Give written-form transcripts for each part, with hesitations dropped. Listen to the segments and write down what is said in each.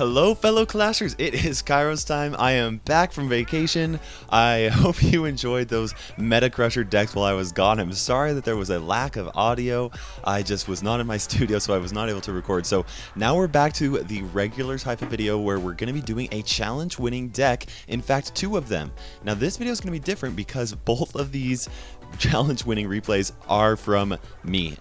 Hello fellow Clashers, it is Kairos time. I am back from vacation. I hope you enjoyed those Meta Crusher decks while I was gone. I'm sorry that there was a lack of audio. I just was not in my studio, so I was not able to record. So now we're back to the regular type of video where we're going to be doing a challenge winning deck. In fact, two of them. Now this video is going to be different because both of these challenge winning replays are from me.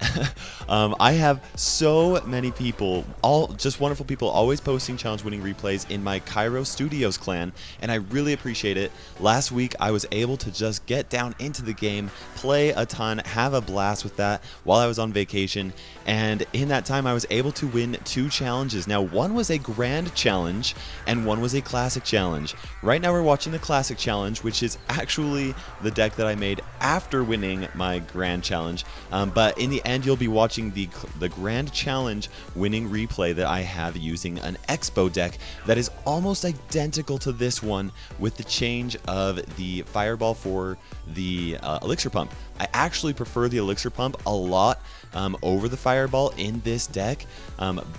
I have so many people, all just wonderful people, always posting challenge winning replays in my Kairos Studios clan, and I really appreciate it. Last week I was able to just get down into the game, play a ton, have a blast with that while I was on vacation, and in that time I was able to win two challenges. Now one was a grand challenge and one was a classic challenge. Right now we're watching the classic challenge, which is actually the deck that I made after winning my grand challenge, but in the end you'll be watching the grand challenge winning replay that I have using an Xbow deck that is almost identical to this one, with the change of the fireball for the elixir pump. I actually prefer the elixir pump a lot over the fireball in this deck,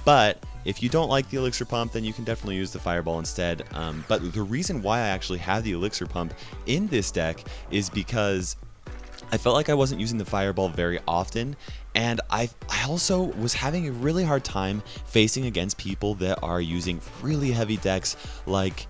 but if you don't like the elixir pump, then you can definitely use the fireball instead. But the reason why I actually have the elixir pump in this deck is because I felt like I wasn't using the fireball very often, and I also was having a really hard time facing against people that are using really heavy decks like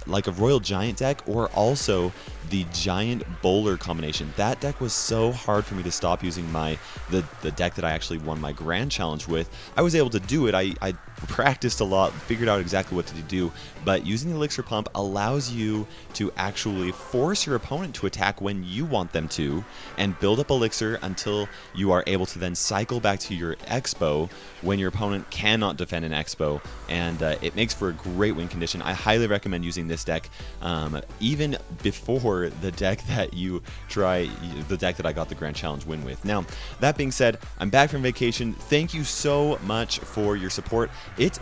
like a Royal Giant deck, or also the Giant Bowler combination. That deck was so hard for me to stop using the deck that I actually won my grand challenge with. I was able to do it. I practiced a lot, figured out exactly what to do, but using the elixir pump allows you to actually force your opponent to attack when you want them to, and build up elixir until you are able to then cycle back to your Xbow when your opponent cannot defend an Xbow, and it makes for a great win condition. I highly recommend using this deck even before the deck that the deck that I got the grand challenge win with. Now that being said, I'm back from vacation. Thank you so much for your support. It's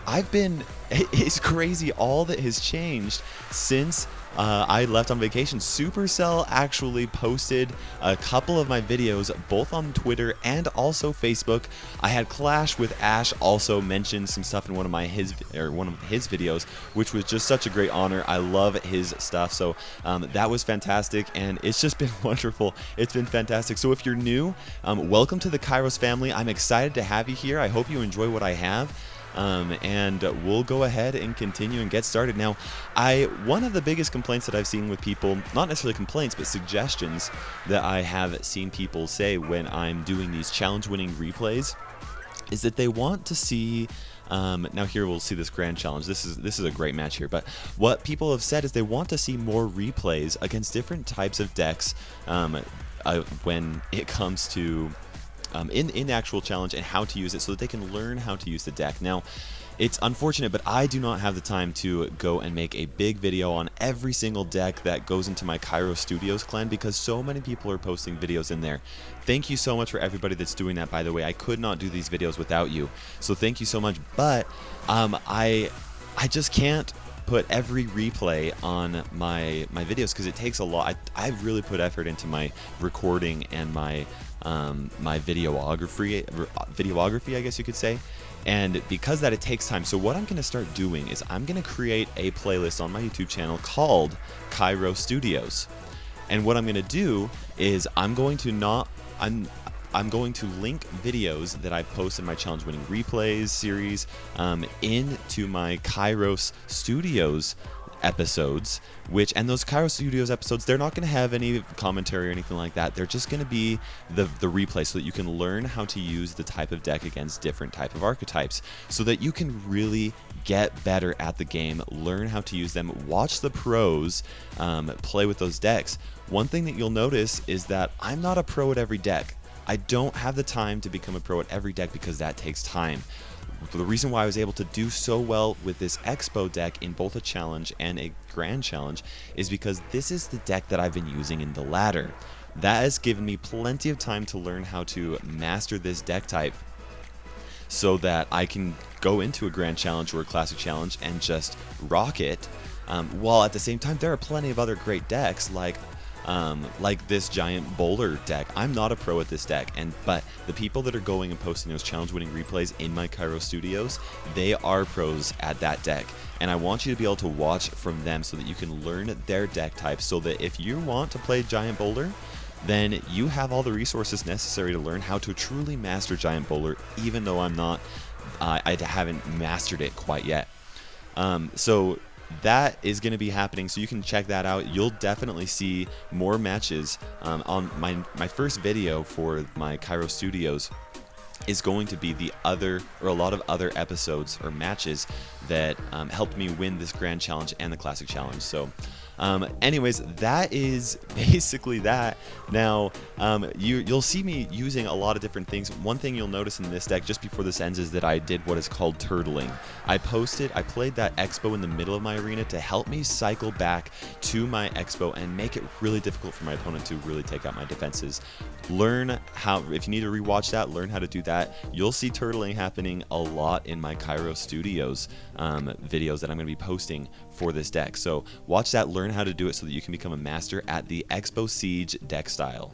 crazy all that has changed since I left on vacation. Supercell actually posted a couple of my videos both on Twitter and also Facebook. I had Clash with Ash also mention some stuff in one of his videos, which was just such a great honor. I love his stuff, so that was fantastic, and it's just been wonderful. It's been fantastic. So if you're new, welcome to the Kairos family. I'm excited to have you here. I hope you enjoy what I have. And we'll go ahead and continue and get started. Now, one of the biggest complaints that I've seen with people, not necessarily complaints, but suggestions that I have seen people say when I'm doing these challenge-winning replays, is that they want to see. Now here we'll see this grand challenge. This is a great match here, but what people have said is they want to see more replays against different types of decks when it comes to in the actual challenge, and how to use it so that they can learn how to use the deck. Now, it's unfortunate, but I do not have the time to go and make a big video on every single deck that goes into my Kairos Studios clan, because so many people are posting videos in there. Thank you so much for everybody that's doing that, by the way. I could not do these videos without you, so thank you so much. But I just can't put every replay on my videos because it takes a lot. I really put effort into my recording and my videography, I guess you could say, and because that, it takes time. So what I'm going to start doing is I'm going to create a playlist on my YouTube channel called Kairos Studios, and what I'm going to do is I'm going to link videos that I post in my challenge winning replays series into my Kairos Studios episodes, and those Kairos Studios episodes, they're not going to have any commentary or anything like that. They're just going to be the replay, so that you can learn how to use the type of deck against different type of archetypes, so that you can really get better at the game, learn how to use them, watch the pros play with those decks. One thing that you'll notice is that I'm not a pro at every deck. I don't have the time to become a pro at every deck because that takes time. The reason why I was able to do so well with this Xbow deck in both a challenge and a grand challenge is because this is the deck that I've been using in the ladder. That has given me plenty of time to learn how to master this deck type, so that I can go into a grand challenge or a classic challenge and just rock it, while at the same time there are plenty of other great decks like like this giant bowler deck. I'm not a pro at this deck, but the people that are going and posting those challenge-winning replays in my Kairos Studios, they are pros at that deck. And I want you to be able to watch from them so that you can learn their deck types, so that if you want to play giant bowler, then you have all the resources necessary to learn how to truly master giant bowler, even though I haven't mastered it quite yet. So that is going to be happening, so you can check that out. You'll definitely see more matches on my first video for my Kairos Studios is going to be a lot of other episodes or matches that helped me win this Grand Challenge and the Classic Challenge. So anyways, that is basically that. Now, you'll see me using a lot of different things. One thing you'll notice in this deck just before this ends is that I did what is called turtling. I played that Xbow in the middle of my arena to help me cycle back to my Xbow and make it really difficult for my opponent to really take out my defenses. Learn how, if you need to rewatch that, learn how to do that. You'll see turtling happening a lot in my Kairos Studios videos that I'm going to be posting for this deck. So watch that, learn how to do it so that you can become a master at the Xbow Siege deck style.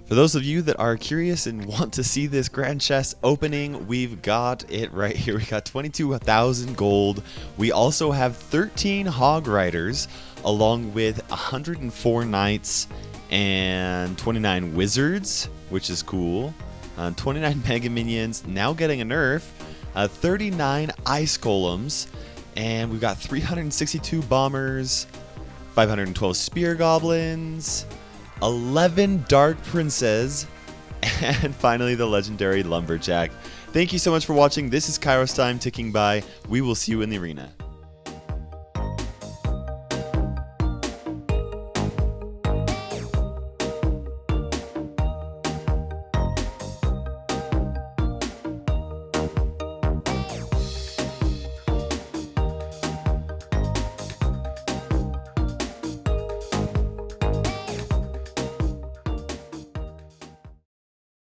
For those of you that are curious and want to see this grand chest opening, we've got it right here. We got 22,000 gold. We also have 13 Hog Riders along with 104 Knights and 29 Wizards, which is cool. 29 Mega Minions, now getting a nerf. 39 Ice Golems, and we've got 362 Bombers, 512 Spear Goblins, 11 Dark Princes, and finally the legendary Lumberjack. Thank you so much for watching. This is KairosTime ticking by. We will see you in the arena.